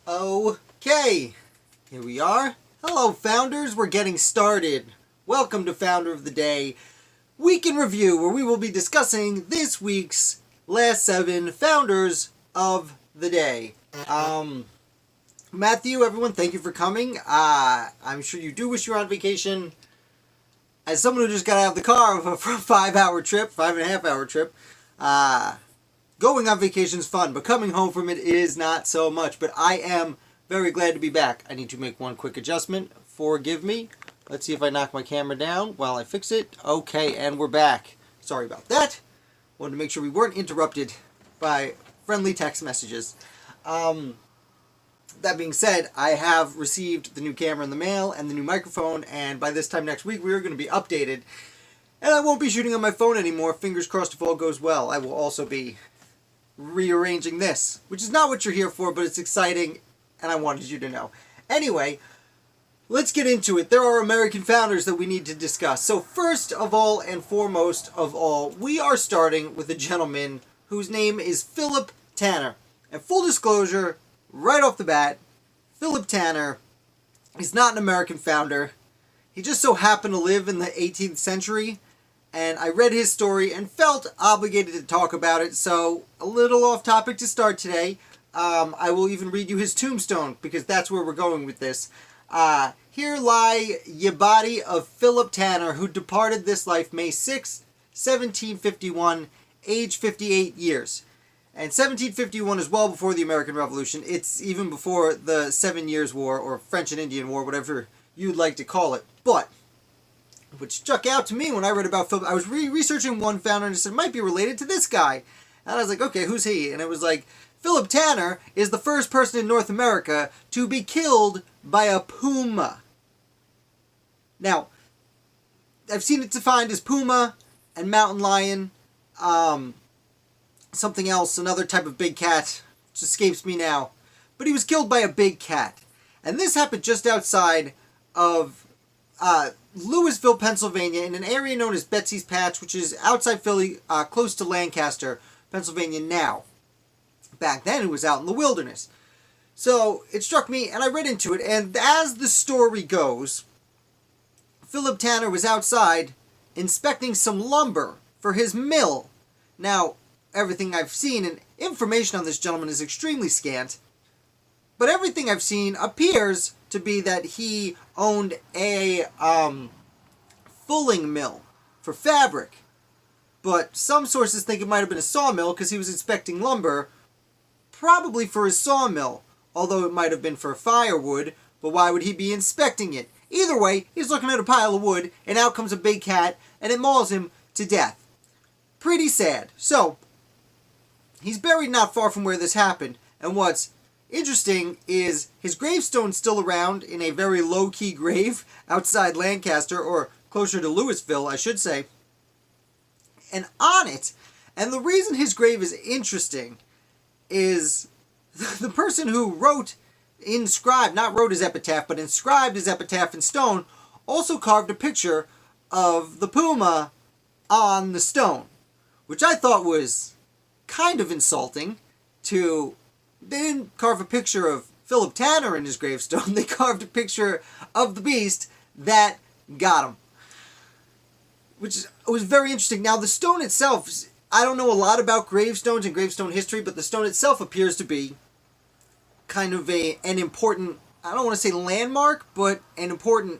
Okay, here we are. Hello, founders. We're getting started. Welcome to Founder of the Day Week in Review, where we will be discussing this week's last 7 founders of the day. Matthew, everyone, thank you for coming. I'm sure you do wish you were on vacation. As someone who just got out of the car for a 5-hour trip, 5.5-hour trip, going on vacation is fun, but coming home from it is not so much. But I am very glad to be back. I need to make one quick adjustment. Forgive me. Let's see if I knock my camera down while I fix it. Okay, and we're back. Sorry about that. Wanted to make sure we weren't interrupted by friendly text messages. That being said, I have received the new camera in the mail and the new microphone, and by this time next week we are going to be updated. And I won't be shooting on my phone anymore. Fingers crossed if all goes well. I will also be rearranging this, which is not what you're here for, but it's exciting, and I wanted you to know. Anyway, let's get into it. There are American founders that we need to discuss. So first of all and foremost of all, we are starting with a gentleman whose name is Philip Tanner. And full disclosure, right off the bat, Philip Tanner is not an American founder. He just so happened to live in the 18th century, and I read his story and felt obligated to talk about it, so a little off topic to start today. I will even read you his tombstone, because that's where we're going with this. Here lie ye body of Philip Tanner, who departed this life May 6, 1751, age 58 years. And 1751 is well before the American Revolution. It's even before the 7 Years' War, or French and Indian War, whatever you'd like to call it. But what struck out to me when I read about Philip, I was researching one founder and it said, might be related to this guy. And I was like, okay, who's he? And it was like, Philip Tanner is the first person in North America to be killed by a puma. Now, I've seen it defined as puma and mountain lion, something else, another type of big cat, which escapes me now. But he was killed by a big cat. And this happened just outside of Louisville, Pennsylvania, in an area known as Betsy's Patch, which is outside Philly, close to Lancaster, Pennsylvania now. Back then, it was out in the wilderness. So, it struck me, and I read into it, and as the story goes, Philip Tanner was outside inspecting some lumber for his mill. Now, everything I've seen and information on this gentleman is extremely scant, but everything I've seen appears to be that he owned a fulling mill for fabric. But some sources think it might have been a sawmill because he was inspecting lumber, probably for his sawmill, although it might have been for firewood, but why would he be inspecting it? Either way, he's looking at a pile of wood, and out comes a big cat, and it mauls him to death. Pretty sad. So, he's buried not far from where this happened, and what's interesting is his gravestone's still around in a very low-key grave outside Lancaster, or closer to Louisville, I should say. And on it, and the reason his grave is interesting is the person who not wrote his epitaph, but inscribed his epitaph in stone, also carved a picture of the puma on the stone, which I thought was kind of insulting to... They didn't carve a picture of Philip Tanner in his gravestone. They carved a picture of the beast that got him, which was very interesting. Now, the stone itself, I don't know a lot about gravestones and gravestone history, but the stone itself appears to be kind of an important, I don't want to say landmark, but an important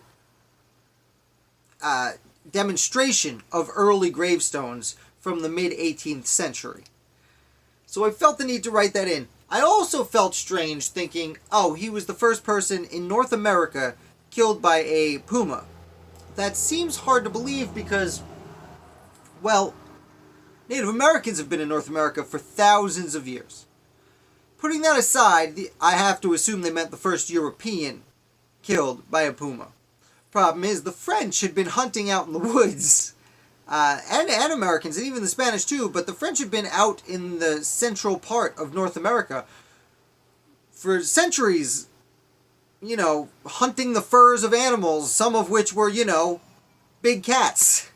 demonstration of early gravestones from the mid-18th century. So I felt the need to write that in. I also felt strange thinking, oh, he was the first person in North America killed by a puma. That seems hard to believe because, well, Native Americans have been in North America for thousands of years. Putting that aside, I have to assume they meant the first European killed by a puma. Problem is, the French had been hunting out in the woods, and Americans, and even the Spanish too, but the French had been out in the central part of North America for centuries, hunting the furs of animals, some of which were, big cats.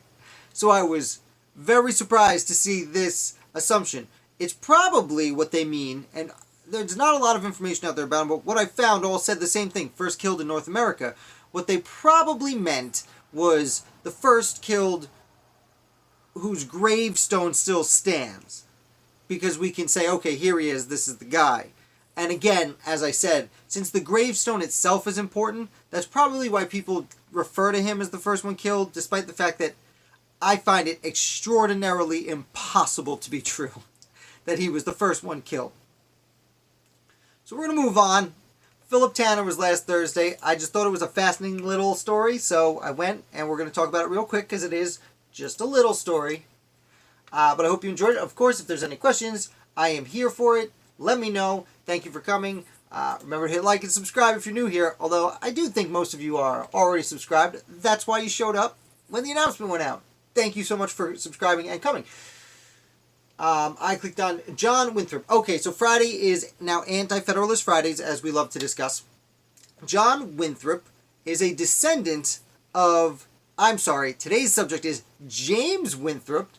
So I was very surprised to see this assumption. It's probably what they mean, and there's not a lot of information out there about him, but what I found all said the same thing. First killed in North America. What they probably meant was the first killed whose gravestone still stands. Because we can say, okay, here he is, this is the guy. And again, as I said, since the gravestone itself is important, that's probably why people refer to him as the first one killed, despite the fact that I find it extraordinarily impossible to be true that he was the first one killed. So we're going to move on. Philip Tanner was last Thursday. I just thought it was a fascinating little story, so I went, and we're going to talk about it real quick because it is just a little story. But I hope you enjoyed it. Of course, if there's any questions, I am here for it. Let me know. Thank you for coming. Remember to hit like and subscribe if you're new here, although I do think most of you are already subscribed. That's why you showed up when the announcement went out. Thank you so much for subscribing and coming. I clicked on John Winthrop. Okay, so Friday is now Anti-Federalist Fridays, as we love to discuss. John Winthrop is a descendant of... I'm sorry, today's subject is James Winthrop,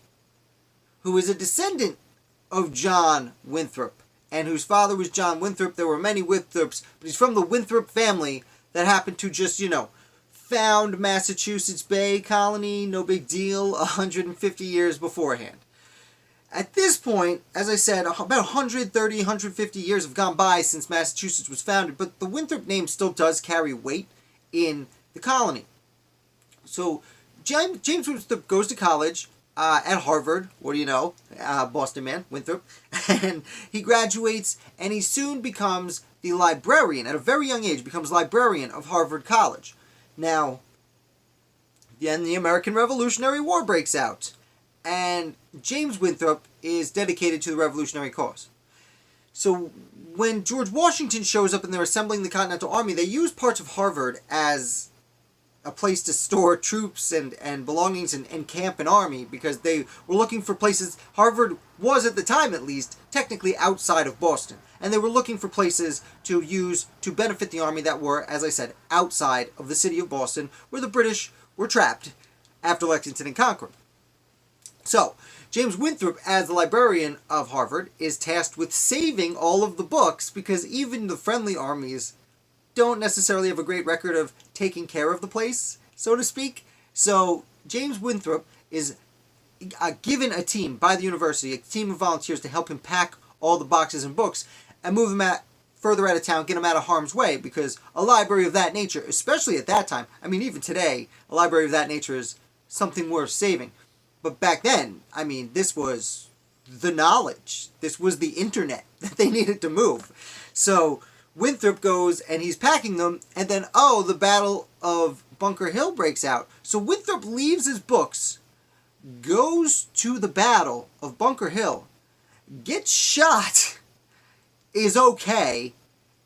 who is a descendant of John Winthrop, and whose father was John Winthrop. There were many Winthrops, but he's from the Winthrop family that happened to just, found Massachusetts Bay Colony, no big deal, 150 years beforehand. At this point, as I said, about 130, 150 years have gone by since Massachusetts was founded, but the Winthrop name still does carry weight in the colony. So, James Winthrop goes to college at Harvard. What do you know? Boston man, Winthrop. And he graduates, and he soon becomes the librarian, at a very young age, becomes librarian of Harvard College. Now, then the American Revolutionary War breaks out, and James Winthrop is dedicated to the revolutionary cause. So when George Washington shows up and they're assembling the Continental Army, they use parts of Harvard as a place to store troops and belongings and camp an army, because they were looking for places. Harvard was, at the time at least, technically outside of Boston. And they were looking for places to use to benefit the army that were, as I said, outside of the city of Boston, where the British were trapped after Lexington and Concord. So, James Winthrop, as the librarian of Harvard, is tasked with saving all of the books, because even the friendly armies don't necessarily have a great record of taking care of the place, so to speak. So James Winthrop is given a team by the university, a team of volunteers, to help him pack all the boxes and books and move them further out of town, get them out of harm's way, because a library of that nature, especially at that time, I mean even today, a library of that nature is something worth saving. But back then, I mean, this was the knowledge. This was the internet that they needed to move. So Winthrop goes and he's packing them, and then, the Battle of Bunker Hill breaks out. So Winthrop leaves his books, goes to the Battle of Bunker Hill, gets shot, is okay,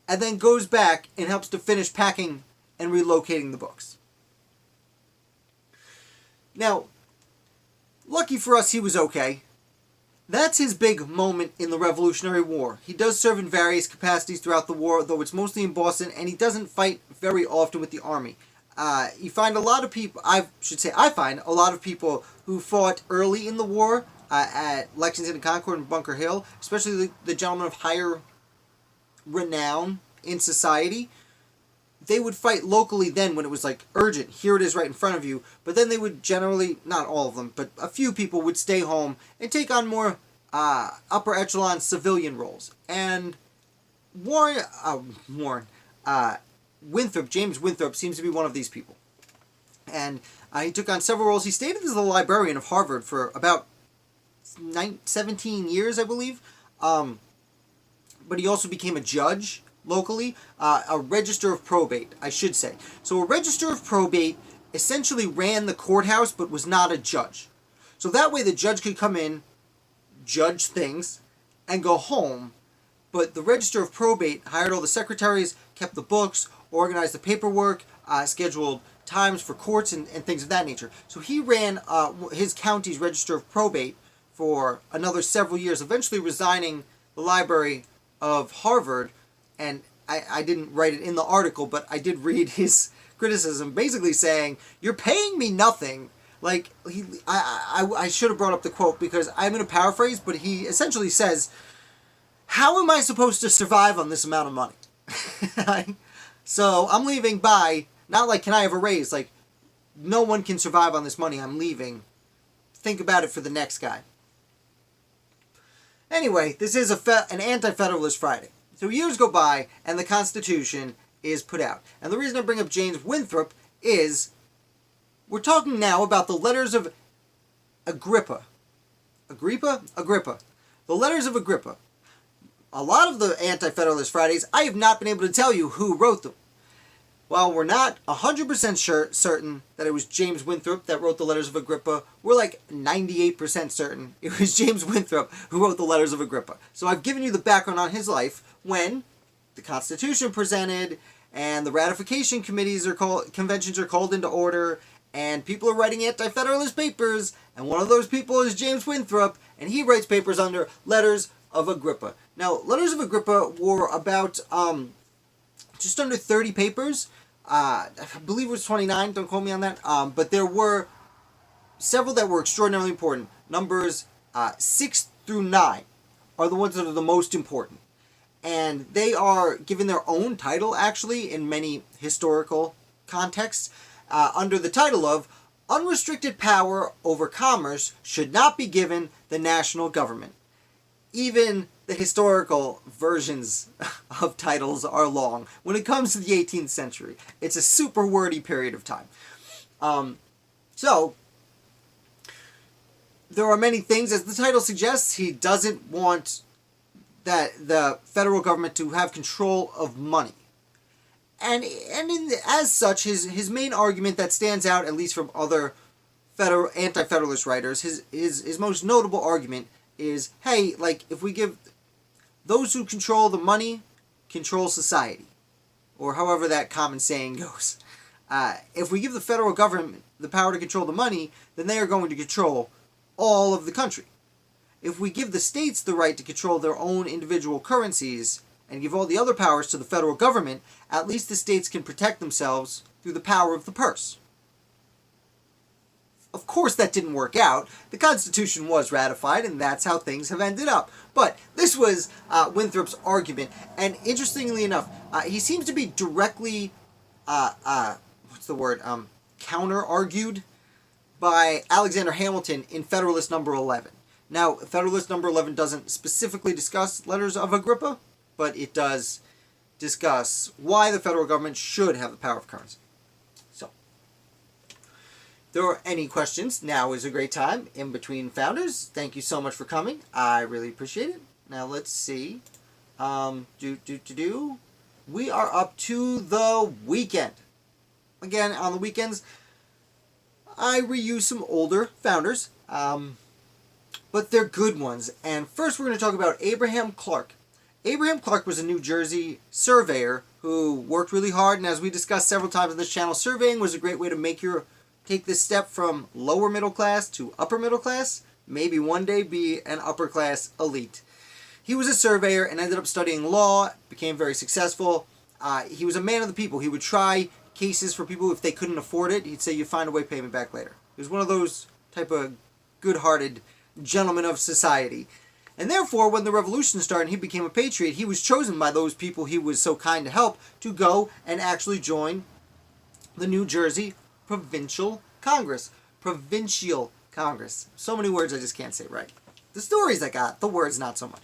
and then goes back and helps to finish packing and relocating the books. Now, lucky for us, he was okay. That's his big moment in the Revolutionary War. He does serve in various capacities throughout the war, though it's mostly in Boston, and he doesn't fight very often with the army. You find a lot of people, I find a lot of people who fought early in the war at Lexington and Concord and Bunker Hill, especially the gentlemen of higher renown in society. They would fight locally then when it was urgent. Here it is right in front of you. But then they would generally, not all of them, but a few people would stay home and take on more upper echelon civilian roles. And James Winthrop seems to be one of these people. And he took on several roles. He stayed as the librarian of Harvard for about 17 years, I believe. But he also became a judge locally, a register of probate, I should say. So a register of probate essentially ran the courthouse, but was not a judge. So that way the judge could come in, judge things, and go home. But the register of probate hired all the secretaries, kept the books, organized the paperwork, scheduled times for courts and things of that nature. So he ran his county's register of probate for another several years, eventually resigning the library of Harvard. And I didn't write it in the article, but I did read his criticism, basically saying, "You're paying me nothing." I should have brought up the quote, because I'm going to paraphrase, but he essentially says, how am I supposed to survive on this amount of money? So I'm leaving by, not like, can I have a raise? Like, no one can survive on this money. I'm leaving. Think about it for the next guy. Anyway, this is an anti-federalist Friday. So years go by, and the Constitution is put out. And the reason I bring up James Winthrop is we're talking now about the letters of Agrippa. Agrippa. The letters of Agrippa. A lot of the Anti-Federalist Fridays, I have not been able to tell you who wrote them. While we're not 100% certain that it was James Winthrop that wrote the letters of Agrippa, we're like 98% certain it was James Winthrop who wrote the letters of Agrippa. So I've given you the background on his life when the Constitution presented and the ratification conventions are called into order and people are writing anti-federalist papers, and one of those people is James Winthrop, and he writes papers under letters of Agrippa. Now, letters of Agrippa were about just under 30 papers. I believe it was 29, don't quote me on that. But there were several that were extraordinarily important. Numbers 6 through 9 are the ones that are the most important. And they are given their own title, actually, in many historical contexts, under the title of Unrestricted Power Over Commerce Should Not Be Given the National Government. Even the historical versions of titles are long. When it comes to the 18th century, it's a super wordy period of time. So, there are many things. As the title suggests, he doesn't want the federal government to have control of money. And as such, his main argument that stands out, at least from other anti-federalist writers, his most notable argument is, hey, like, if we give those who control the money, control society. Or however that common saying goes. If we give the federal government the power to control the money, then they are going to control all of the country. If we give the states the right to control their own individual currencies and give all the other powers to the federal government, at least the states can protect themselves through the power of the purse. Of course that didn't work out. The Constitution was ratified, and that's how things have ended up. But this was Winthrop's argument, and interestingly enough, he seems to be directly, counter-argued by Alexander Hamilton in Federalist Number 11. Now, Federalist Number 11 doesn't specifically discuss letters of Agrippa, but it does discuss why the federal government should have the power of currency. So, if there are any questions, now is a great time in between founders. Thank you so much for coming. I really appreciate it. Now, let's see. We are up to the weekend. Again, on the weekends, I reuse some older founders, but they're good ones. And first we're going to talk about Abraham Clark. Abraham Clark was a New Jersey surveyor who worked really hard, and as we discussed several times on this channel, surveying was a great way to take this step from lower middle class to upper middle class, maybe one day be an upper class elite. He was a surveyor and ended up studying law, became very successful. He was a man of the people. He would try cases for people if they couldn't afford it. He'd say, you find a way, pay me back later. He was one of those type of good-hearted gentlemen of society. And therefore, when the revolution started and he became a patriot, he was chosen by those people he was so kind to help to go and actually join the New Jersey Provincial Congress. Provincial Congress. So many words I just can't say right. The stories I got, the words not so much.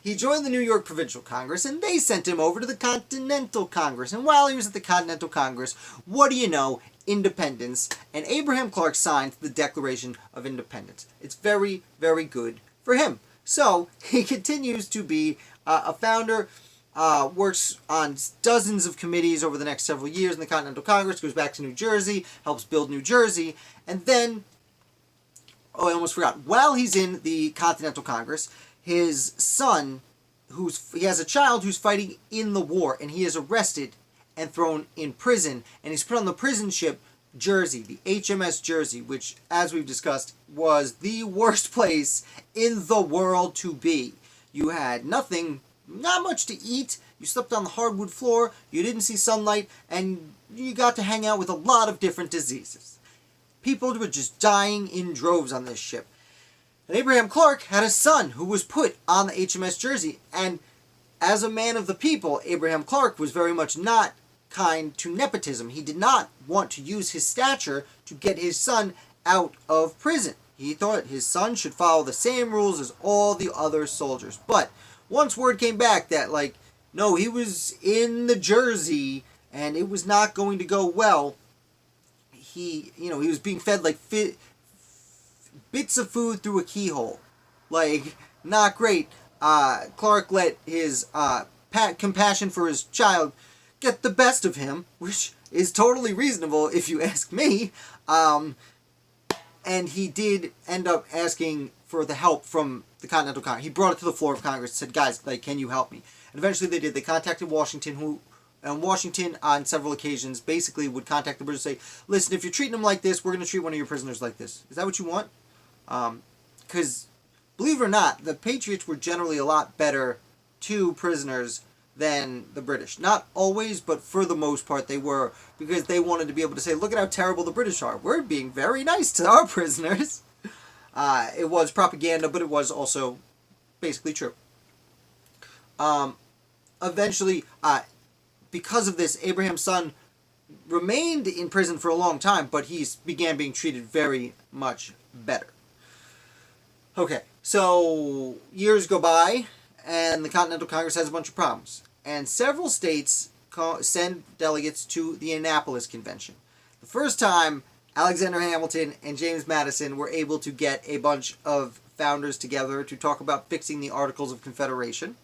He joined the New York Provincial Congress, and they sent him over to the Continental Congress. And while he was at the Continental Congress, what do you know? Independence. And Abraham Clark signed the Declaration of Independence. It's very, very good for him. So, he continues to be a founder, works on dozens of committees over the next several years in the Continental Congress, goes back to New Jersey, helps build New Jersey, and then, I almost forgot, while he's in the Continental Congress, his son, he has a child who's fighting in the war, and he is arrested and thrown in prison, and he's put on the prison ship Jersey, the HMS Jersey, which, as we've discussed, was the worst place in the world to be. You had nothing, not much to eat, you slept on the hardwood floor, you didn't see sunlight, and you got to hang out with a lot of different diseases. People were just dying in droves on this ship. And Abraham Clark had a son who was put on the HMS Jersey, and as a man of the people, Abraham Clark was very much not kind to nepotism. He did not want to use his stature to get his son out of prison. He thought his son should follow the same rules as all the other soldiers. But once word came back that, no, he was in the Jersey and it was not going to go well, he was being fed bits of food through a keyhole. Not great. Clark let his compassion for his child get the best of him, which is totally reasonable if you ask me. And he did end up asking for the help from the Continental Congress. He brought it to the floor of Congress and said, guys, can you help me? And eventually they did. They contacted Washington, and Washington on several occasions basically would contact the British and say, listen, if you're treating them like this, we're going to treat one of your prisoners like this. Is that what you want? Because, believe it or not, the Patriots were generally a lot better to prisoners than the British. Not always, but for the most part they were, because they wanted to be able to say, look at how terrible the British are. We're being very nice to our prisoners. It was propaganda, but it was also basically true. Eventually, because of this, Abraham's son remained in prison for a long time, but he began being treated very much better. Okay, so years go by, and the Continental Congress has a bunch of problems. And several states send delegates to the Annapolis Convention. The first time Alexander Hamilton and James Madison were able to get a bunch of founders together to talk about fixing the Articles of Confederation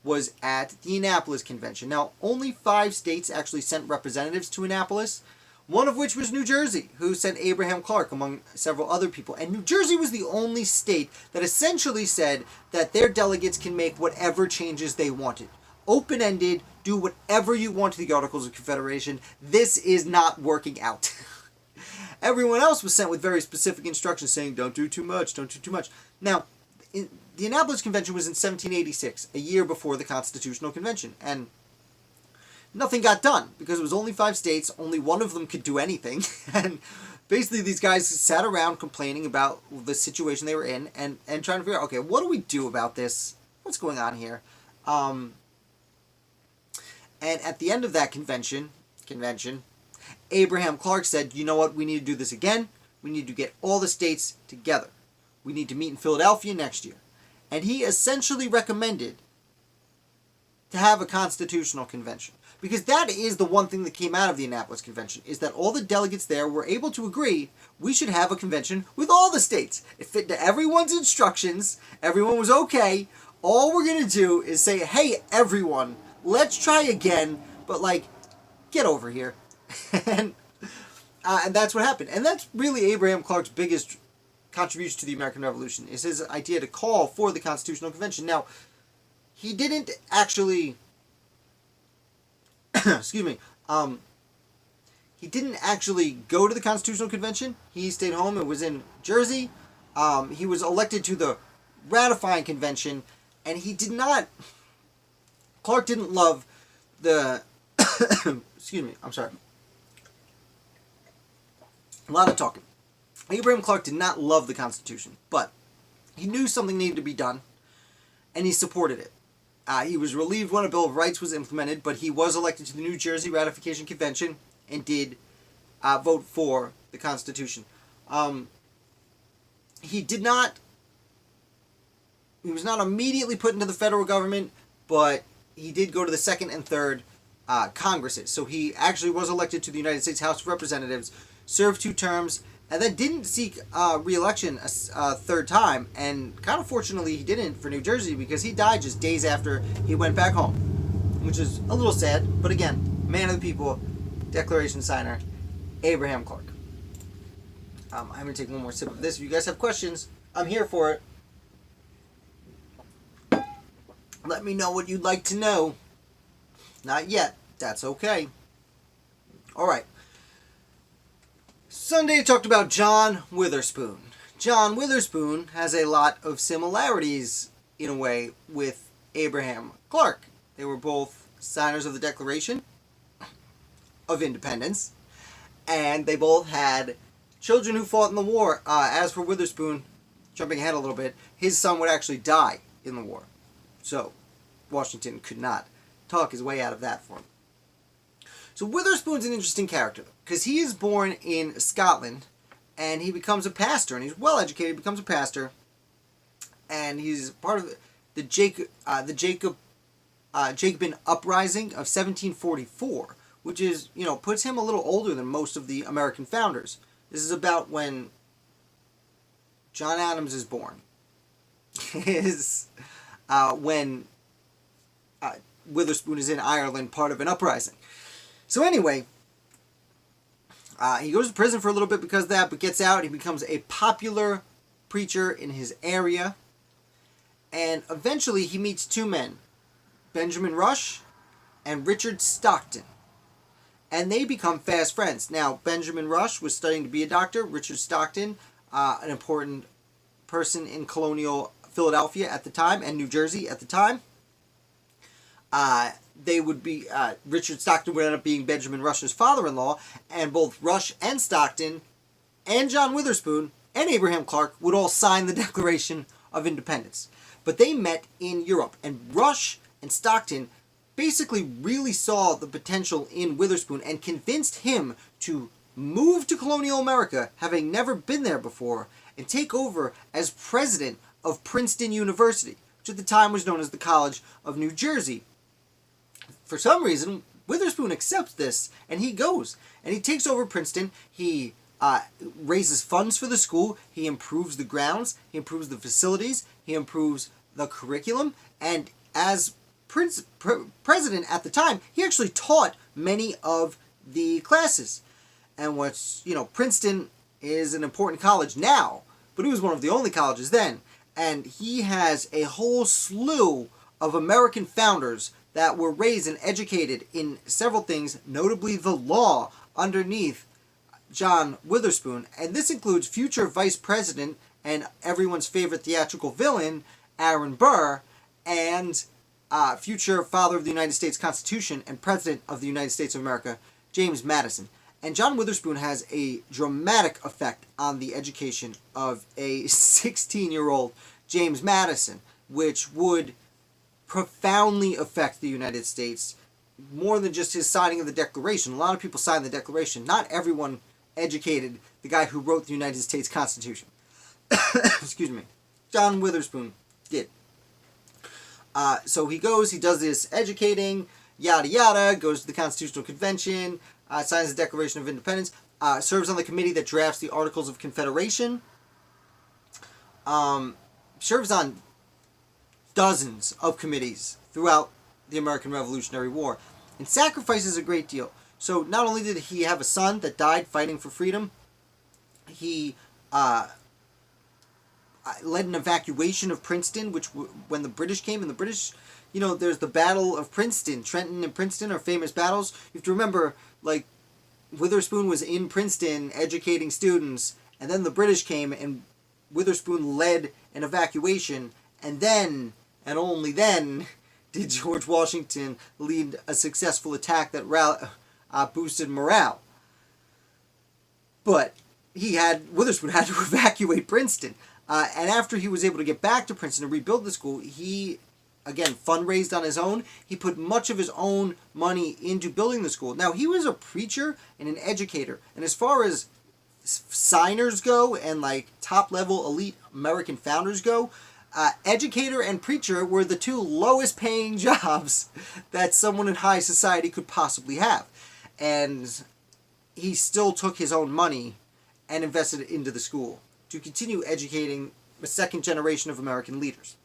was at the Annapolis Convention. Now, only 5 states actually sent representatives to Annapolis, one of which was New Jersey, who sent Abraham Clark, among several other people. And New Jersey was the only state that essentially said that their delegates can make whatever changes they wanted. Open-ended, do whatever you want to the Articles of Confederation. This is not working out. Everyone else was sent with very specific instructions saying, don't do too much, don't do too much. Now, the Annapolis Convention was in 1786, a year before the Constitutional Convention, and nothing got done, because it was only 5 states, only one of them could do anything, and basically these guys sat around complaining about the situation they were in, and trying to figure out, okay, what do we do about this? What's going on here? And at the end of that convention, Abraham Clark said, you know what, we need to do this again. We need to get all the states together. We need to meet in Philadelphia next year. And he essentially recommended to have a constitutional convention. Because that is the one thing that came out of the Annapolis Convention, is that all the delegates there were able to agree we should have a convention with all the states. It fit to everyone's instructions. Everyone was okay. All we're going to do is say, hey, everyone, let's try again, but get over here. and that's what happened. And that's really Abraham Clark's biggest contribution to the American Revolution, is his idea to call for the Constitutional Convention. Now, he didn't actually excuse me, he didn't actually go to the Constitutional Convention. He stayed home and was in Jersey. He was elected to the ratifying convention, and Clark didn't love the, excuse me, I'm sorry. A lot of talking. Abraham Clark did not love the Constitution, but he knew something needed to be done, and he supported it. He was relieved when a Bill of Rights was implemented, but he was elected to the New Jersey Ratification Convention and did vote for the Constitution. He was not immediately put into the federal government, but he did go to the second and third Congresses. So he actually was elected to the United States House of Representatives, served 2 terms, and then didn't seek re-election a third time. And kind of fortunately he didn't for New Jersey, because he died just days after he went back home, which is a little sad. But again, man of the people, Declaration signer, Abraham Clark. I'm going to take one more sip of this. If you guys have questions, I'm here for it. Let me know what you'd like to know. Not yet. That's okay. Alright. Sunday I talked about John Witherspoon. John Witherspoon has a lot of similarities, in a way, with Abraham Clark. They were both signers of the Declaration of Independence, and they both had children who fought in the war. As for Witherspoon, jumping ahead a little bit, his son would actually die in the war. So Washington could not talk his way out of that for him. So Witherspoon's an interesting character, because he is born in Scotland, and he becomes a pastor, and he's well educated, becomes a pastor, and he's part of the Jacobin uprising of 1744, which is, puts him a little older than most of the American founders. This is about when John Adams is born. Is when Witherspoon is in Ireland, part of an uprising. So anyway, he goes to prison for a little bit because of that, but gets out. He becomes a popular preacher in his area. And eventually he meets two men, Benjamin Rush and Richard Stockton. And they become fast friends. Now, Benjamin Rush was studying to be a doctor. Richard Stockton, an important person in colonial Philadelphia at the time and New Jersey at the time. They would be, Richard Stockton would end up being Benjamin Rush's father-in-law, and both Rush and Stockton and John Witherspoon and Abraham Clark would all sign the Declaration of Independence. But they met in Europe, and Rush and Stockton basically really saw the potential in Witherspoon and convinced him to move to colonial America, having never been there before, and take over as president of Princeton University, which at the time was known as the College of New Jersey. For some reason, Witherspoon accepts this, and he goes, and he takes over Princeton. He raises funds for the school, he improves the grounds, he improves the facilities, he improves the curriculum, and as president at the time, he actually taught many of the classes. And Princeton is an important college now, but it was one of the only colleges then. And he has a whole slew of American founders that were raised and educated in several things, notably the law, underneath John Witherspoon. And this includes future vice president and everyone's favorite theatrical villain, Aaron Burr, and future father of the United States Constitution and president of the United States of America, James Madison. And John Witherspoon has a dramatic effect on the education of a 16-year-old James Madison, which would profoundly affect the United States, more than just his signing of the Declaration. A lot of people signed the Declaration. Not everyone educated the guy who wrote the United States Constitution. Excuse me. John Witherspoon did. So he goes, he does this educating, yada yada, goes to the Constitutional Convention, signs the Declaration of Independence, serves on the committee that drafts the Articles of Confederation, serves on dozens of committees throughout the American Revolutionary War, and sacrifices a great deal. So not only did he have a son that died fighting for freedom, he led an evacuation of Princeton, which when the British came, and the British, there's the Battle of Princeton. Trenton and Princeton are famous battles. You have to remember, Witherspoon was in Princeton educating students, and then the British came, and Witherspoon led an evacuation, and then, and only then, did George Washington lead a successful attack that boosted morale. But Witherspoon had to evacuate Princeton. And after he was able to get back to Princeton and rebuild the school, he, again, fundraised on his own. He put much of his own money into building the school. Now, he was a preacher and an educator. And as far as signers go and, top-level elite American founders go, educator and preacher were the two lowest paying jobs that someone in high society could possibly have. And he still took his own money and invested it into the school to continue educating the second generation of American leaders.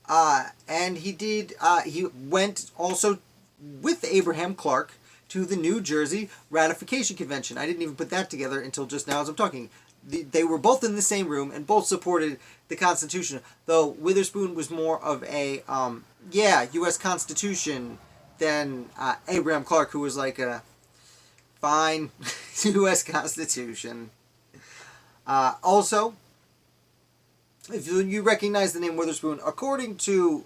And he went also with Abraham Clark to the New Jersey Ratification Convention. I didn't even put that together until just now as I'm talking. They were both in the same room and both supported the Constitution, though Witherspoon was more of a, U.S. Constitution than Abraham Clark, who was like a fine U.S. Constitution. Also, if you recognize the name Witherspoon, according to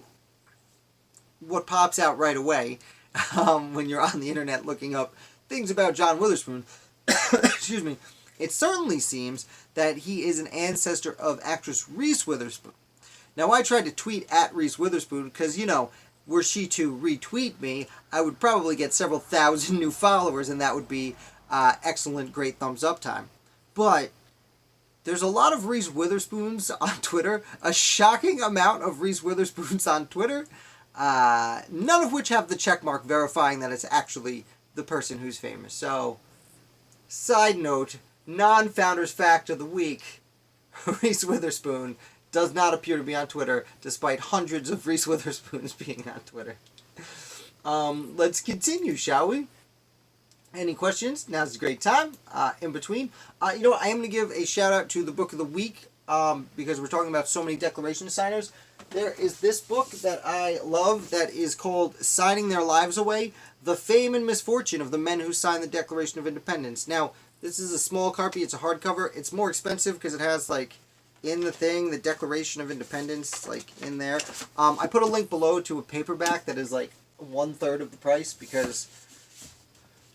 what pops out right away when you're on the internet looking up things about John Witherspoon, excuse me, It certainly seems that he is an ancestor of actress Reese Witherspoon. Now, I tried to tweet at Reese Witherspoon because, were she to retweet me, I would probably get several thousand new followers, and that would be excellent, great thumbs up time. But there's a lot of Reese Witherspoons on Twitter, a shocking amount of Reese Witherspoons on Twitter, none of which have the checkmark verifying that it's actually the person who's famous. So, side note, non-founders fact of the week, Reese Witherspoon does not appear to be on Twitter, despite hundreds of Reese Witherspoons being on Twitter. Let's continue, shall we? Any questions? Now's a great time. In between. I am going to give a shout out to the book of the week, because we're talking about so many Declaration signers. There is this book that I love that is called Signing Their Lives Away, The Fame and Misfortune of the Men Who Signed the Declaration of Independence. Now, this is a small copy. It's a hardcover. It's more expensive because it has, in the thing, the Declaration of Independence, in there. I put a link below to a paperback that is, 1/3 of the price because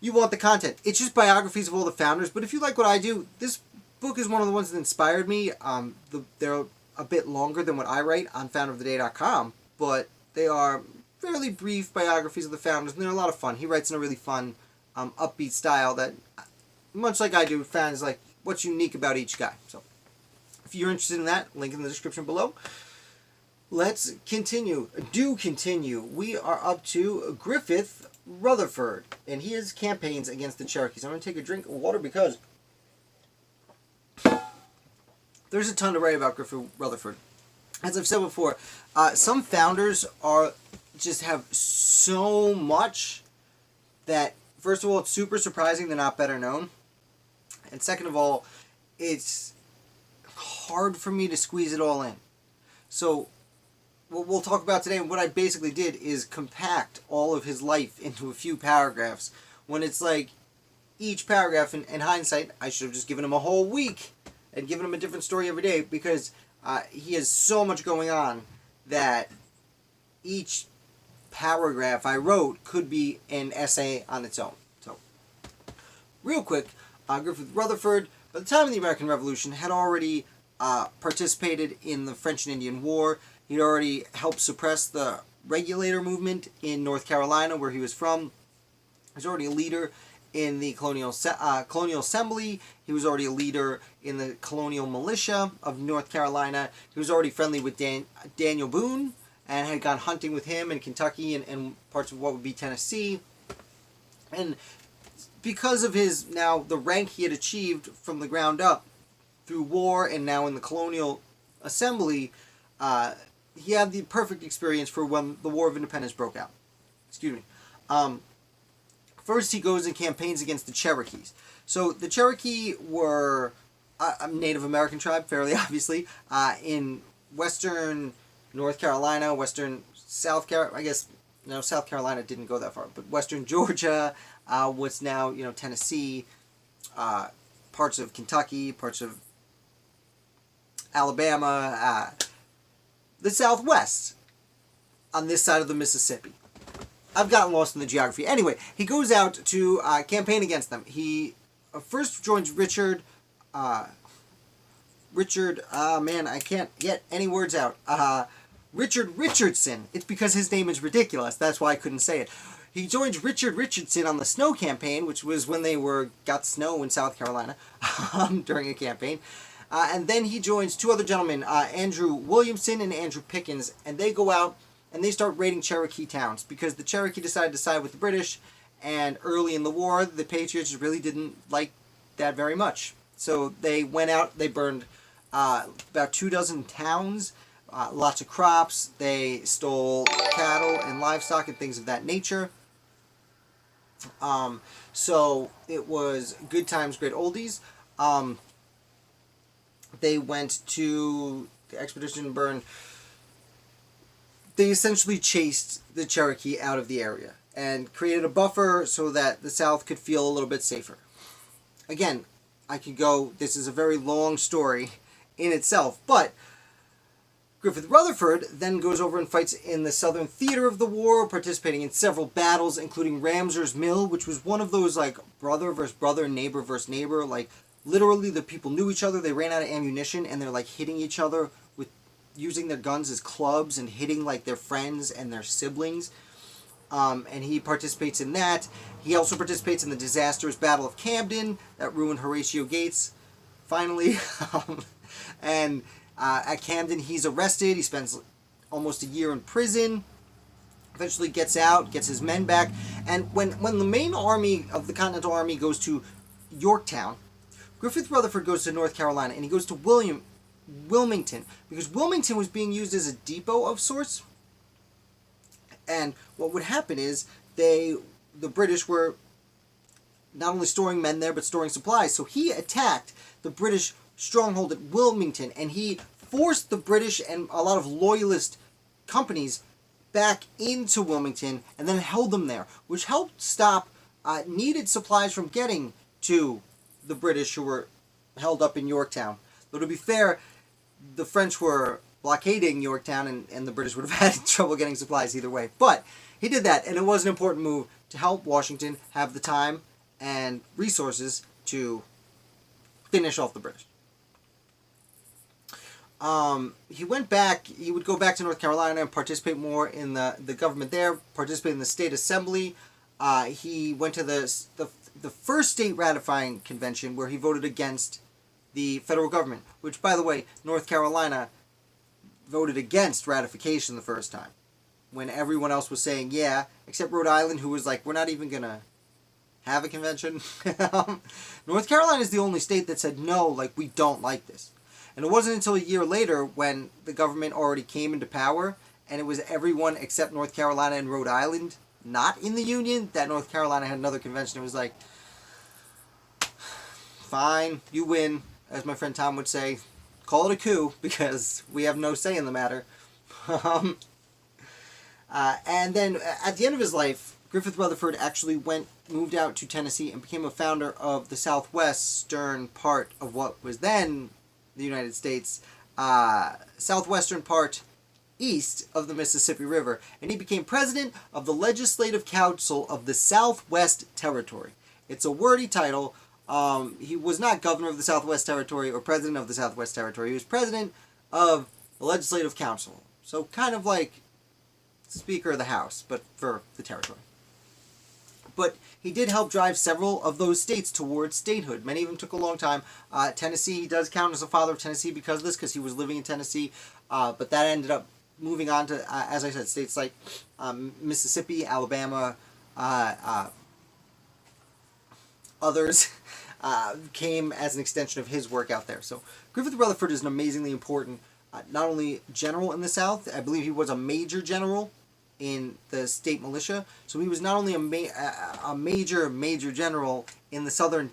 you want the content. It's just biographies of all the founders, but if you like what I do, this book is one of the ones that inspired me. They're a bit longer than what I write on founderoftheday.com, but they are fairly brief biographies of the founders, and they're a lot of fun. He writes in a really fun, upbeat style that, much like I do, fans what's unique about each guy. So, if you're interested in that, link in the description below. Let's continue. We are up to Griffith Rutherford, and his campaigns against the Cherokees. I'm going to take a drink of water because there's a ton to write about Griffith Rutherford. As I've said before, some founders just have so much that, first of all, it's super surprising they're not better known. And second of all, it's hard for me to squeeze it all in. So, what we'll talk about today, what I basically did is compact all of his life into a few paragraphs. When it's each paragraph, in hindsight, I should have just given him a whole week and given him a different story every day, because he has so much going on that each paragraph I wrote could be an essay on its own. So, real quick, Griffith Rutherford, by the time of the American Revolution, had already participated in the French and Indian War. He'd already helped suppress the regulator movement in North Carolina, where he was from. He was already a leader in the colonial assembly. He was already a leader in the colonial militia of North Carolina. He was already friendly with Daniel Boone and had gone hunting with him in Kentucky and parts of what would be Tennessee. And because of the rank he had achieved from the ground up through war and now in the colonial assembly, he had the perfect experience for when the War of Independence broke out. Excuse me. First, he goes and campaigns against the Cherokees. So, the Cherokee were a Native American tribe, fairly obviously, in western North Carolina, western South Carolina. I guess, no, South Carolina didn't go that far, but western Georgia, what's now, Tennessee, parts of Kentucky, parts of Alabama, the Southwest, on this side of the Mississippi. I've gotten lost in the geography. Anyway, he goes out to campaign against them. He first joins Richard, I can't get any words out. Richard Richardson. It's because his name is ridiculous. That's why I couldn't say it. He joins Richard Richardson on the snow campaign, which was when they got snow in South Carolina during a campaign. And then he joins two other gentlemen, Andrew Williamson and Andrew Pickens, and they go out and they start raiding Cherokee towns because the Cherokee decided to side with the British, and early in the war, the Patriots really didn't like that very much. So they went out, they burned about 24 towns, lots of crops, they stole cattle and livestock and things of that nature. So it was good times, great oldies. They went to the expedition and burned. They essentially chased the Cherokee out of the area and created a buffer so that the South could feel a little bit safer. Again, I could go, this is a very long story in itself, but Griffith Rutherford then goes over and fights in the Southern Theater of the War, participating in several battles, including Ramser's Mill, which was one of those, like, brother versus brother, neighbor versus neighbor, like, literally the people knew each other. They ran out of ammunition, and they're like hitting each other with using their guns as clubs and hitting like their friends and their siblings. And he participates in that. He also participates in the disastrous Battle of Camden that ruined Horatio Gates, finally. And at Camden, he's arrested. He spends almost a year in prison. Eventually gets out, gets his men back. And when the main army of the Continental Army goes to Yorktown, Griffith Rutherford goes to North Carolina, and he goes to Wilmington, because Wilmington was being used as a depot of sorts. And what would happen is the British were not only storing men there, but storing supplies. So he attacked the British stronghold at Wilmington, and he forced the British and a lot of loyalist companies back into Wilmington, and then held them there, which helped stop needed supplies from getting to the British who were held up in Yorktown. Though to be fair, the French were blockading Yorktown, and the British would have had trouble getting supplies either way. But he did that, and it was an important move to help Washington have the time and resources to finish off the British. He went back, he would go back to North Carolina and participate more in the government there, participate in the state assembly. He went to the first state ratifying convention where he voted against the federal government, which, by the way, North Carolina voted against ratification the first time, when everyone else was saying yeah, except Rhode Island, who was like, we're not even gonna have a convention. North Carolina is the only state that said no, like, we don't like this. And it wasn't until a year later, when the government already came into power, and it was everyone except North Carolina and Rhode Island not in the Union, that North Carolina had another convention. It was like, fine, you win, as my friend Tom would say. Call it a coup, because we have no say in the matter. And then, at the end of his life, Griffith Rutherford actually moved out to Tennessee and became a founder of the southwestern part of what was then the United States, southwestern part east of the Mississippi River. And he became president of the Legislative Council of the Southwest Territory. It's a wordy title. He was not governor of the Southwest Territory or president of the Southwest Territory. He was president of the Legislative Council. So kind of like Speaker of the House, but for the territory. But he did help drive several of those states towards statehood. Many of them took a long time. Tennessee, he does count as a father of Tennessee because of this, because he was living in Tennessee. But that ended up moving on to, as I said, states like Mississippi, Alabama, others came as an extension of his work out there. So Griffith Rutherford is an amazingly important, not only general in the South, I believe he was a major general in the state militia. So he was not only a major general in the southern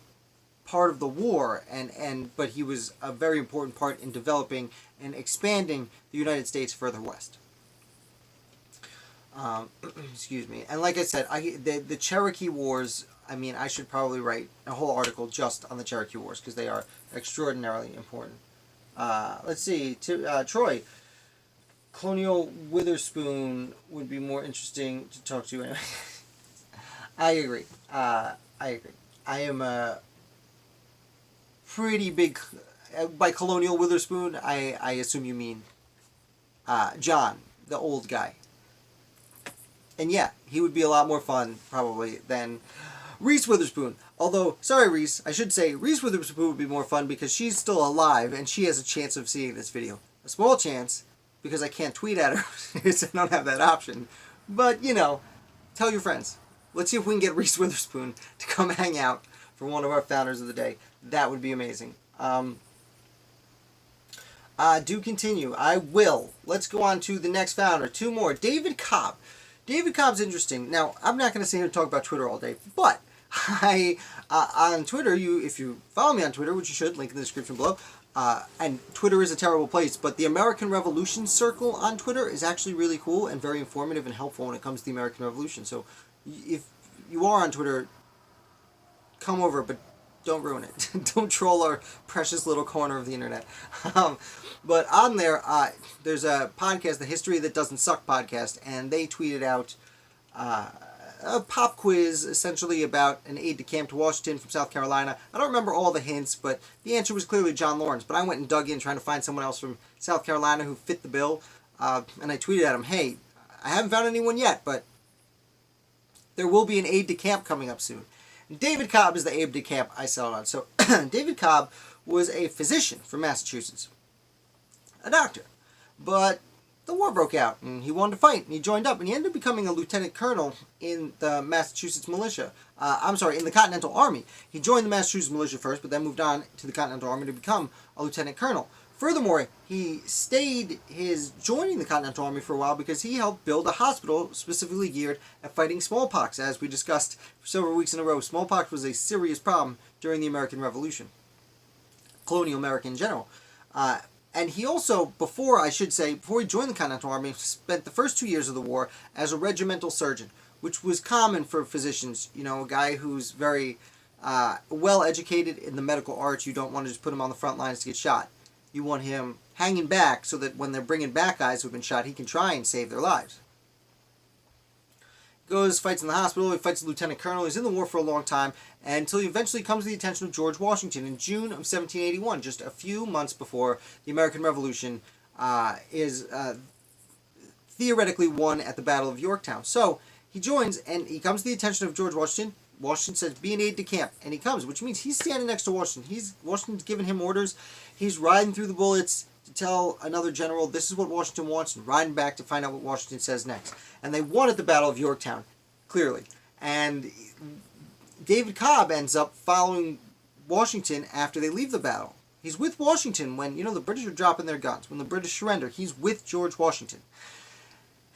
part of the war, but he was a very important part in developing and expanding the United States further west. Excuse me. And like I said, the Cherokee Wars, I mean, I should probably write a whole article just on the Cherokee Wars, because they are extraordinarily important. Let's see, Troy. Colonial Witherspoon would be more interesting to talk to. Anyway. I agree. I am a pretty big... By Colonial Witherspoon, I assume you mean John, the old guy. And yeah, he would be a lot more fun, probably, than Reese Witherspoon. Although, sorry Reese, I should say Reese Witherspoon would be more fun because she's still alive and she has a chance of seeing this video. A small chance, because I can't tweet at her, because I don't have that option. But, you know, tell your friends. Let's see if we can get Reese Witherspoon to come hang out for one of our founders of the day. That would be amazing. Do continue. I will. Let's go on to the next founder. Two more. David Cobb. David Cobb's interesting. Now, I'm not going to sit here and talk about Twitter all day, but on Twitter, if you follow me on Twitter, which you should, link in the description below, and Twitter is a terrible place, but the American Revolution Circle on Twitter is actually really cool and very informative and helpful when it comes to the American Revolution. So if you are on Twitter, come over, but don't ruin it. Don't troll our precious little corner of the internet. But on there, there's a podcast, the History That Doesn't Suck podcast, and they tweeted out a pop quiz essentially about an aide-de-camp to Washington from South Carolina. I don't remember all the hints, but the answer was clearly John Lawrence. But I went and dug in trying to find someone else from South Carolina who fit the bill. And I tweeted at him, hey, I haven't found anyone yet, but there will be an aide-de-camp coming up soon. And David Cobb is the aide-de-camp I settled on. So David Cobb was a physician from Massachusetts, a doctor. But the war broke out, and he wanted to fight, and he joined up, and he ended up becoming a lieutenant colonel in the Massachusetts militia. In the Continental Army. He joined the Massachusetts militia first, but then moved on to the Continental Army to become a lieutenant colonel. Furthermore, he stayed joining the Continental Army for a while because he helped build a hospital specifically geared at fighting smallpox. As we discussed for several weeks in a row, smallpox was a serious problem during the American Revolution, colonial America in general. And he also, before he joined the Continental Army, spent the first 2 years of the war as a regimental surgeon, which was common for physicians. You know, a guy who's very well educated in the medical arts. You don't want to just put him on the front lines to get shot. You want him hanging back so that when they're bringing back guys who've been shot, he can try and save their lives. He goes, fights in the hospital, he fights a lieutenant colonel, he's in the war for a long time, until he eventually comes to the attention of George Washington in June of 1781, just a few months before the American Revolution is theoretically won at the Battle of Yorktown. So he joins, and he comes to the attention of George Washington. Washington says, be an aide-de-camp, and he comes, which means he's standing next to Washington. Washington's giving him orders. He's riding through the bullets to tell another general this is what Washington wants, and riding back to find out what Washington says next. And they won at the Battle of Yorktown, clearly. And David Cobb ends up following Washington after they leave the battle. He's with Washington when, the British are dropping their guns. When the British surrender, he's with George Washington.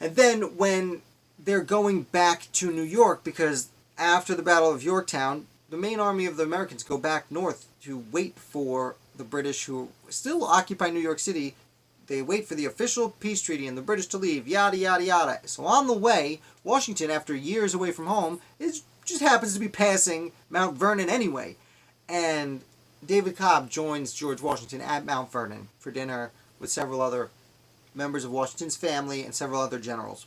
And then when they're going back to New York, because after the Battle of Yorktown, the main army of the Americans go back north to wait for the British, who still occupy New York City. They wait for the official peace treaty and the British to leave, yada, yada, yada. So on the way, Washington, after years away from home, just happens to be passing Mount Vernon anyway. And David Cobb joins George Washington at Mount Vernon for dinner with several other members of Washington's family and several other generals.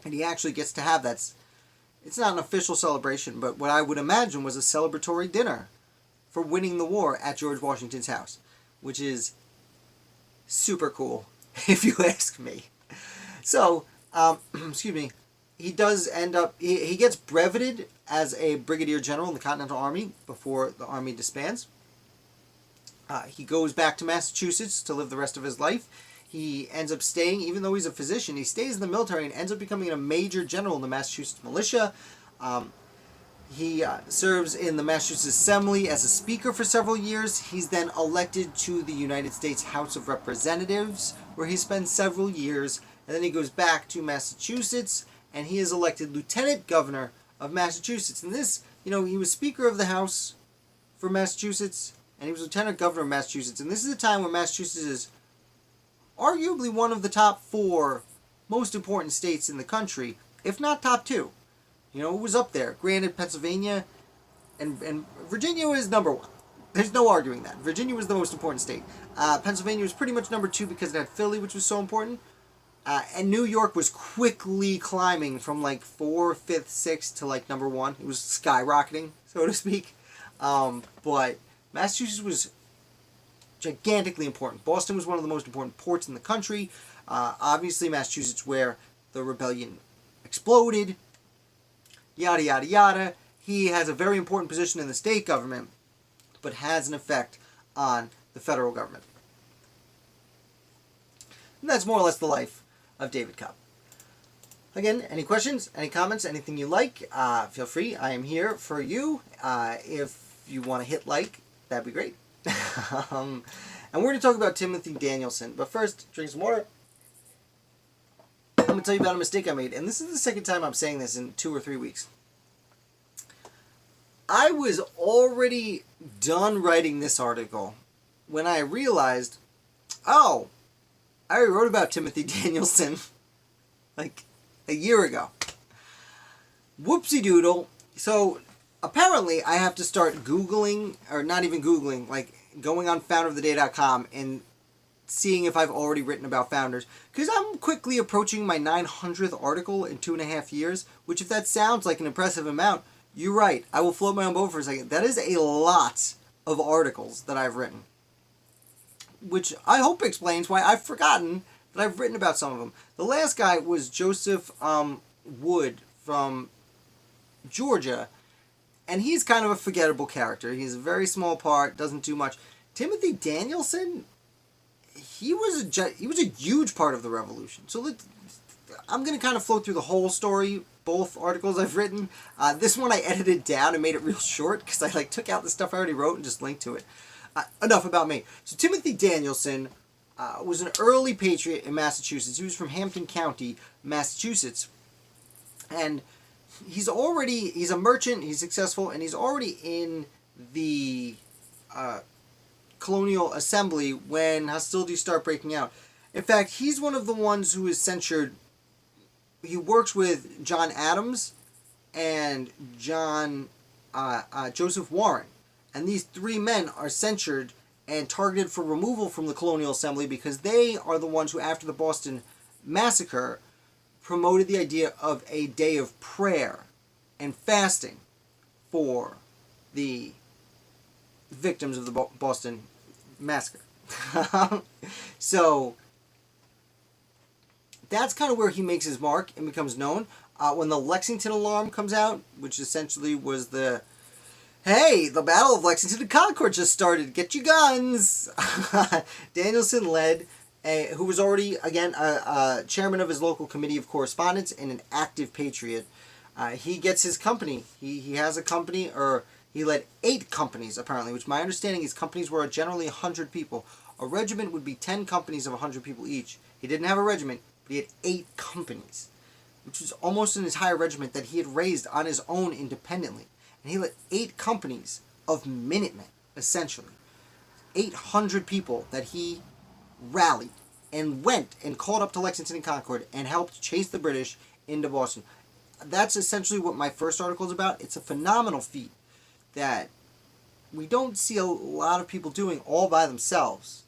And he actually gets to have that. It's not an official celebration, but what I would imagine was a celebratory dinner for winning the war at George Washington's house, which is super cool, if you ask me. So, excuse me, he does end up, he gets breveted as a brigadier general in the Continental Army before the army disbands. He goes back to Massachusetts to live the rest of his life. He ends up staying, even though he's a physician, he stays in the military and ends up becoming a major general in the Massachusetts militia. He serves in the Massachusetts Assembly as a speaker for several years. He's then elected to the United States House of Representatives, where he spends several years. And then he goes back to Massachusetts, and he is elected lieutenant governor of Massachusetts. And this, he was Speaker of the House for Massachusetts, and he was lieutenant governor of Massachusetts. And this is a time when Massachusetts is arguably one of the top 4 most important states in the country, if not top 2. It was up there. Granted, Pennsylvania and Virginia is number 1. There's no arguing that. Virginia was the most important state. Pennsylvania was pretty much number 2 because it had Philly, which was so important. And New York was quickly climbing from 4th, 5th, 6th to number 1. It was skyrocketing, so to speak. But Massachusetts was gigantically important. Boston was one of the most important ports in the country. Obviously, Massachusetts, where the rebellion exploded. Yada, yada, yada. He has a very important position in the state government, but has an effect on the federal government. And that's more or less the life of David Cobb. Again, any questions, any comments, anything you like, feel free. I am here for you. If you want to hit like, that'd be great. And we're going to talk about Timothy Danielson. But first, drink some water. I'm going to tell you about a mistake I made. And this is the second time I'm saying this in 2 or 3 weeks. I was already done writing this article when I realized, I already wrote about Timothy Danielson a year ago. Whoopsie doodle. So apparently I have to start Googling, or not even Googling, going on founderoftheday.com and seeing if I've already written about founders, because I'm quickly approaching my 900th article in 2.5 years, which if that sounds like an impressive amount, you're right. I will float my own boat for a second. That is a lot of articles that I've written, which I hope explains why I've forgotten that I've written about some of them. The last guy was Joseph Wood from Georgia, and he's kind of a forgettable character. He's a very small part, doesn't do much. Timothy Danielson, he was a huge part of the revolution. So I'm going to kind of float through the whole story, both articles I've written. This one I edited down and made it real short because I took out the stuff I already wrote and just linked to it. Enough about me. So Timothy Danielson was an early patriot in Massachusetts. He was from Hampton County, Massachusetts. And he's a merchant, he's successful, and he's already in the colonial assembly when hostilities start breaking out. In fact, he's one of the ones who is censured. He works with John Adams and Joseph Warren. And these three men are censured and targeted for removal from the colonial assembly because they are the ones who, after the Boston Massacre, promoted the idea of a day of prayer and fasting for the victims of the Boston Massacre. So that's kind of where he makes his mark and becomes known. When the Lexington alarm comes out, which essentially was hey, the Battle of Lexington and Concord just started. Get your guns. Danielson led, who was already, again, chairman of his local committee of correspondence and an active patriot. He gets his company. He has a company, or he led 8 companies, apparently, which my understanding is companies were generally 100 people. A regiment would be 10 companies of 100 people each. He didn't have a regiment, but he had 8 companies, which was almost an entire regiment that he had raised on his own independently. And he led 8 companies of Minutemen, essentially. 800 people that he rallied and went and called up to Lexington and Concord and helped chase the British into Boston. That's essentially what my first article is about. It's a phenomenal feat that we don't see a lot of people doing all by themselves.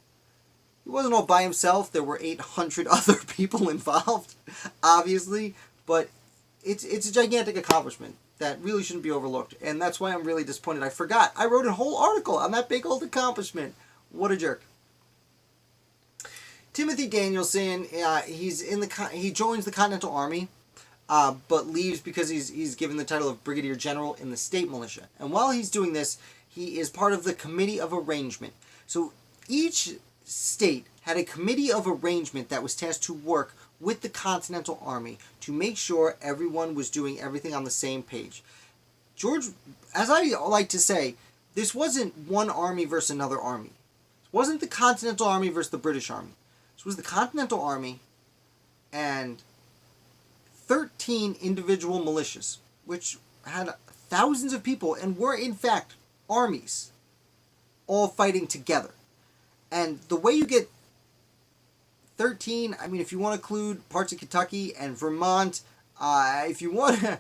He wasn't all by himself. There were 800 other people involved, obviously, but it's a gigantic accomplishment that really shouldn't be overlooked, and that's why I'm really disappointed. I forgot. I wrote a whole article on that big old accomplishment. What a jerk. Timothy Danielson, he joins the Continental Army, but leaves because he's given the title of Brigadier General in the state militia. And while he's doing this, he is part of the Committee of Arrangement. So each state had a Committee of Arrangement that was tasked to work with the Continental Army to make sure everyone was doing everything on the same page. George, as I like to say, this wasn't one army versus another army. It wasn't the Continental Army versus the British Army. This was the Continental Army and 13 individual militias, which had thousands of people and were in fact armies, all fighting together. And the way you get 13, I mean, if you want to include parts of Kentucky and Vermont, if you want to,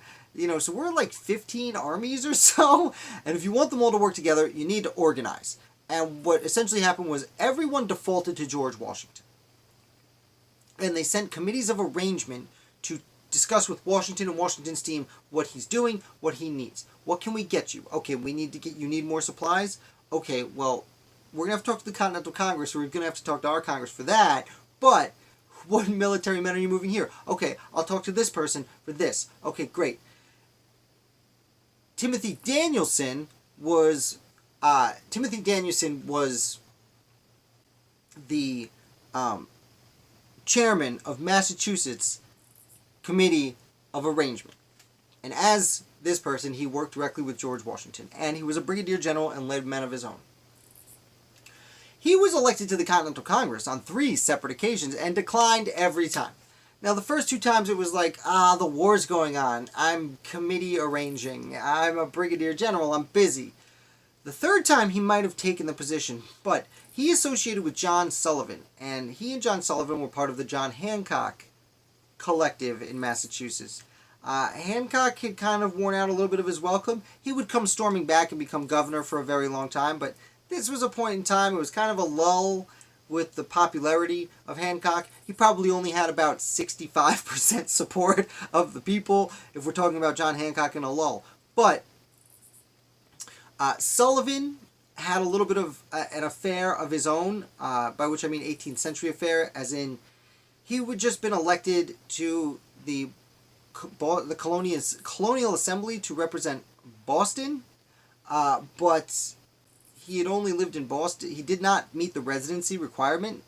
so we're like 15 armies or so, and if you want them all to work together, you need to organize. And what essentially happened was everyone defaulted to George Washington. And they sent committees of arrangement to discuss with Washington and Washington's team what he's doing, what he needs. What can we get you? Okay, you need more supplies? Okay, well, we're going to have to talk to the Continental Congress, or we're going to have to talk to our Congress for that. But what military men are you moving here? Okay, I'll talk to this person for this. Okay, great. Timothy Danielson was the chairman of Massachusetts Committee of Arrangement. And as this person, he worked directly with George Washington. And he was a brigadier general and led men of his own. He was elected to the Continental Congress on 3 separate occasions and declined every time. Now, the first 2 times it was like, the war's going on. I'm committee arranging. I'm a brigadier general. I'm busy. The 3rd time he might have taken the position, but he associated with John Sullivan, and he and John Sullivan were part of the John Hancock collective in Massachusetts. Hancock had kind of worn out a little bit of his welcome. He would come storming back and become governor for a very long time, but this was a point in time, it was kind of a lull with the popularity of Hancock, he probably only had about 65% support of the people, if we're talking about John Hancock in a lull. But Sullivan had a little bit of an affair of his own, by which I mean 18th century affair, as in he would just been elected to the colonial assembly to represent Boston, but he had only lived in Boston. He did not meet the residency requirement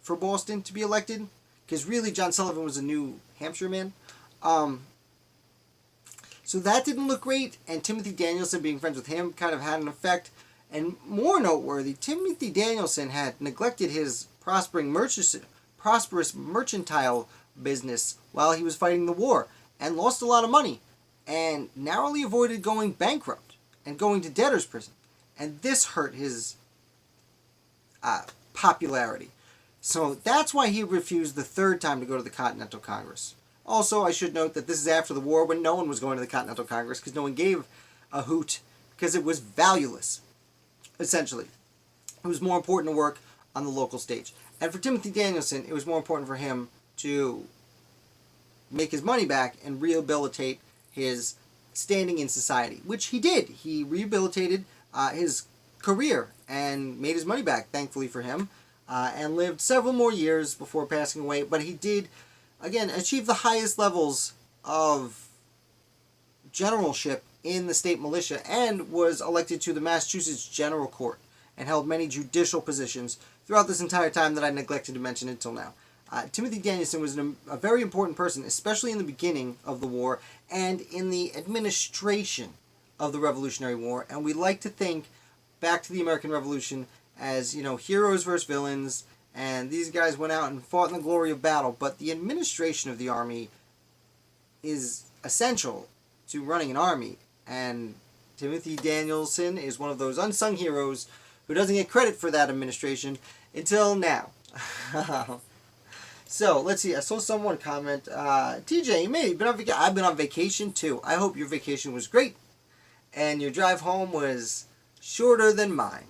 for Boston to be elected, because really John Sullivan was a New Hampshire man. So that didn't look great, and Timothy Danielson being friends with him kind of had an effect. And more noteworthy, Timothy Danielson had neglected his prosperous mercantile business while he was fighting the war, and lost a lot of money, and narrowly avoided going bankrupt and going to debtor's prison. And this hurt his popularity. So that's why he refused the third time to go to the Continental Congress. Also, I should note that this is after the war, when no one was going to the Continental Congress, because no one gave a hoot, because it was valueless, essentially. It was more important to work on the local stage. And for Timothy Danielson, it was more important for him to make his money back and rehabilitate his standing in society, which he did. He rehabilitated his career and made his money back, thankfully for him, and lived several more years before passing away. But he did, again, achieve the highest levels of generalship in the state militia, and was elected to the Massachusetts General Court, and held many judicial positions throughout this entire time that I neglected to mention until now. Timothy Danielson was a very important person, especially in the beginning of the war and in the administration of the Revolutionary War. And we like to think back to the American Revolution as, heroes versus villains, and these guys went out and fought in the glory of battle. But the administration of the army is essential to running an army, and Timothy Danielson is one of those unsung heroes who doesn't get credit for that administration until now. So, let's see. I saw someone comment, TJ, you may have been on vacation. I've been on vacation too. I hope your vacation was great, and your drive home was shorter than mine.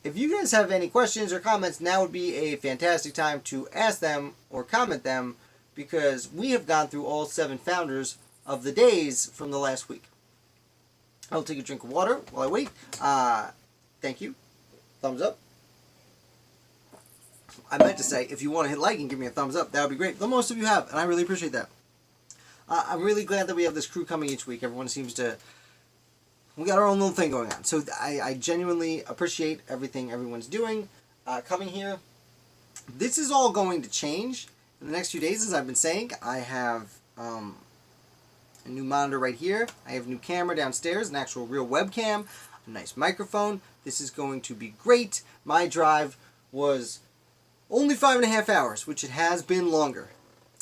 If you guys have any questions or comments, now would be a fantastic time to ask them or comment them, because we have gone through all 7 founders of the days from the last week. I'll take a drink of water while I wait. Thank you. Thumbs up. I meant to say, if you want to hit like and give me a thumbs up, that would be great. But most of you have, and I really appreciate that. I'm really glad that we have this crew coming each week. Everyone seems to... We got our own little thing going on. So I genuinely appreciate everything everyone's doing coming here. This is all going to change in the next few days, as I've been saying. I have a new monitor right here. I have a new camera downstairs, an actual real webcam, a nice microphone. This is going to be great. My drive was only 5.5 hours, which it has been longer,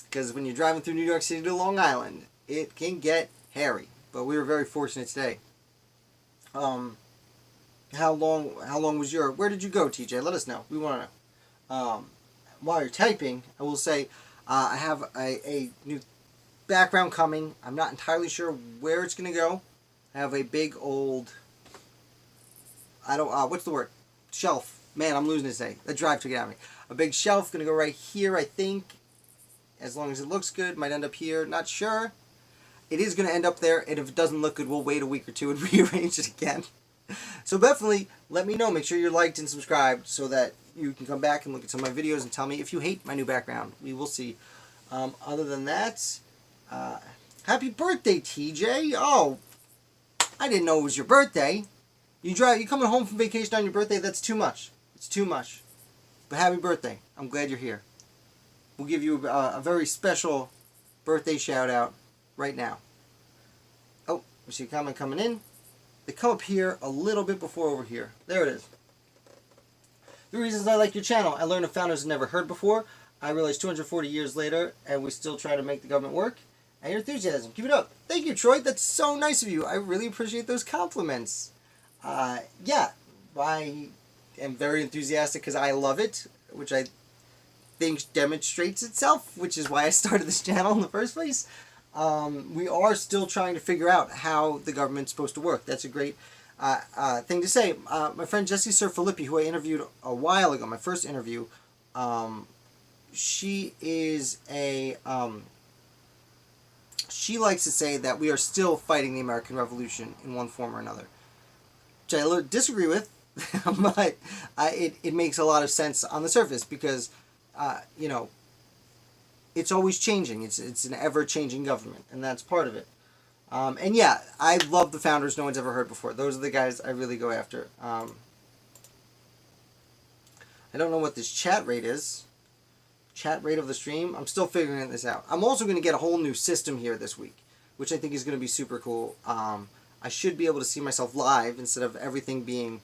because when you're driving through New York City to Long Island, it can get hairy. But we were very fortunate today. How long was your... Where did you go, TJ? Let us know. We want to know. While you're typing, I will say I have a new background coming. I'm not entirely sure where it's going to go. I have a big old... what's the word? Shelf. Man, I'm losing it today. The drive took it out of me. A big shelf, going to go right here, I think. As long as it looks good. Might end up here. Not sure. It is going to end up there, and if it doesn't look good, we'll wait a week or two and rearrange it again. So definitely, let me know. Make sure you're liked and subscribed so that you can come back and look at some of my videos and tell me if you hate my new background. We will see. Other than that, happy birthday, TJ. Oh, I didn't know it was your birthday. You coming home from vacation on your birthday? That's too much. It's too much. But happy birthday. I'm glad you're here. We'll give you a very special birthday shout out right now. Oh, we see a comment coming in. They come up here a little bit before over here. There it is. The reasons I like your channel. I learned of founders I've never heard before. I realized 240 years later, and we still try to make the government work. And your enthusiasm. Keep it up. Thank you, Troy. That's so nice of you. I really appreciate those compliments. Yeah, I am very enthusiastic because I love it, which I think demonstrates itself, which is why I started this channel in the first place. We are still trying to figure out how the government's supposed to work. That's a great thing to say. My friend Jessie Sir Filippi, who I interviewed a while ago, my first interview, she is she likes to say that we are still fighting the American Revolution in one form or another, which I disagree with, but it makes a lot of sense on the surface because, it's always changing. It's an ever-changing government, and that's part of it. And yeah, I love the founders no one's ever heard before. Those are the guys I really go after. I don't know what this chat rate is. Chat rate of the stream. I'm still figuring this out. I'm also going to get a whole new system here this week, which I think is going to be super cool. I should be able to see myself live instead of everything being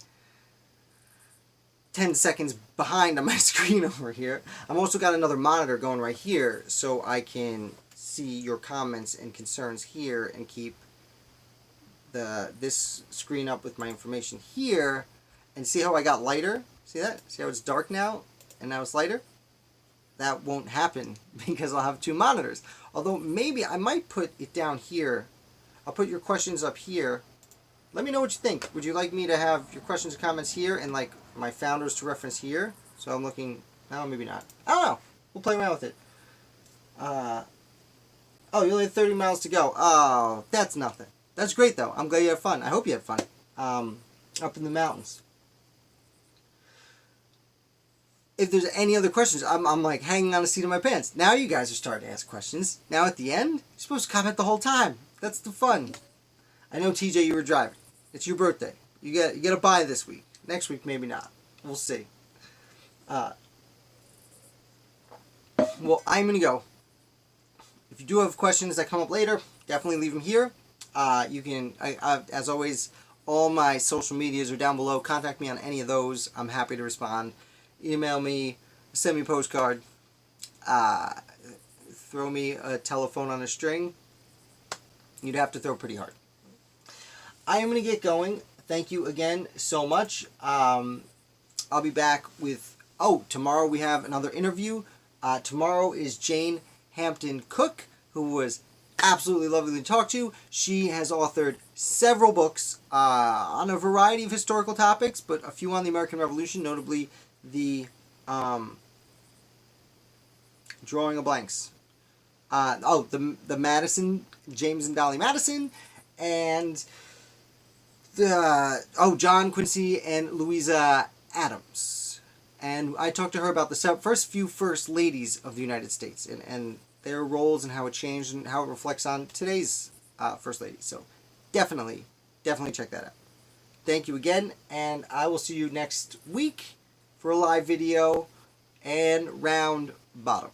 10 seconds behind on my screen over here. I've also got another monitor going right here so I can see your comments and concerns here and keep this screen up with my information here. And see how I got lighter? See that? See how it's dark now and now it's lighter? That won't happen because I'll have two monitors. Although maybe I might put it down here. I'll put your questions up here. Let me know what you think. Would you like me to have your questions and comments here and like my founders to reference here? So I'm looking, no, maybe not. I don't know. We'll play around with it. Oh, you only have 30 miles to go. Oh, that's nothing. That's great though. I'm glad you had fun. I hope you had fun. Up in the mountains. If there's any other questions, I'm like hanging on the seat of my pants. Now you guys are starting to ask questions. Now at the end, you're supposed to comment the whole time. That's the fun. I know TJ, you were driving. It's your birthday. You get a buy this week. Next week maybe not. We'll see. Well, I'm gonna go. If you do have questions that come up later, definitely leave them here. You can, as always, all my social medias are down below. Contact me on any of those. I'm happy to respond. Email me, send me a postcard, throw me a telephone on a string. You'd have to throw pretty hard. I am going to get going. Thank you again so much. I'll be back with, tomorrow we have another interview. Tomorrow is Jane Hampton Cook, who was absolutely lovely to talk to. She has authored several books on a variety of historical topics, but a few on the American Revolution, notably the drawing of blanks. The Madison, James and Dolly Madison, and John Quincy and Louisa Adams. And I talked to her about the first few first ladies of the United States and their roles and how it changed and how it reflects on today's first lady. So definitely check that out. Thank you again, and I will see you next week for a live video and round bottom.